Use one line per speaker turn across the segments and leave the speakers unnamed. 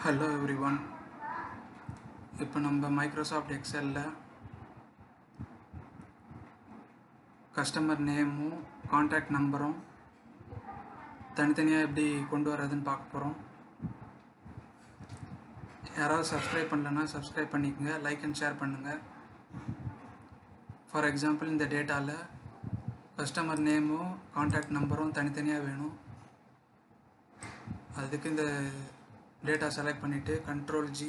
Hello everyone. இப்போ நம்ம Microsoft எக்ஸலில் customer நேமும் கான்டாக்ட் நம்பரும் தனித்தனியாக எப்படி கொண்டு வரதுன்னு பார்க்க போகிறோம். யாராவது சப்ஸ்கிரைப் பண்ணலன்னா சப்ஸ்கிரைப் பண்ணிக்கோங்க, லைக் அண்ட் ஷேர் பண்ணுங்கள். ஃபார் எக்ஸாம்பிள், இந்த டேட்டாவில் கஸ்டமர் நேமும் கான்டாக்ட் நம்பரும் தனித்தனியாக வேணும். அதுக்கு இந்த டேட்டா செலக்ட் பண்ணிவிட்டு Ctrl+G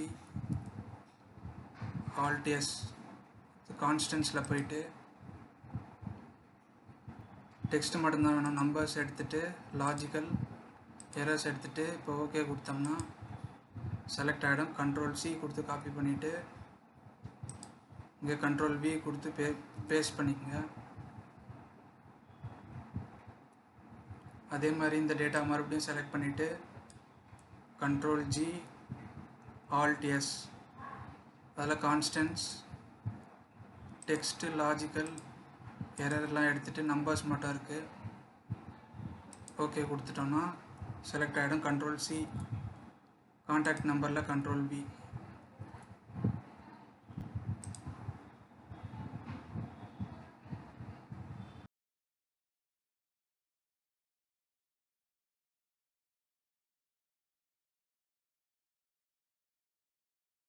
Alt+S கான்ஸ்டன்ஸில் போயிட்டு டெக்ஸ்ட் மட்டும்தான் வேணும். நம்பர்ஸ் எடுத்துகிட்டு லாஜிக்கல் எரர்ஸ் எடுத்துகிட்டு இப்போ ஓகே கொடுத்தோம்னா செலக்ட் ஆகிடும். Ctrl+C கொடுத்து காப்பி பண்ணிவிட்டு இங்கே Ctrl+V கொடுத்து பேஸ்ட் பண்ணிக்கோங்க. அதே மாதிரி இந்த டேட்டா மறுபடியும் செலக்ட் பண்ணிவிட்டு Ctrl+G Alt+S அதில் கான்ஸ்டன்ஸ் டெக்ஸ்ட்டு லாஜிக்கல் எரர்லாம் எடுத்துகிட்டு நம்பர்ஸ் மட்டும் இருக்குது. ஓகே கொடுத்துட்டோன்னா செலக்ட் ஆகிடும். Ctrl+C கான்டாக்ட் நம்பரில் Ctrl+V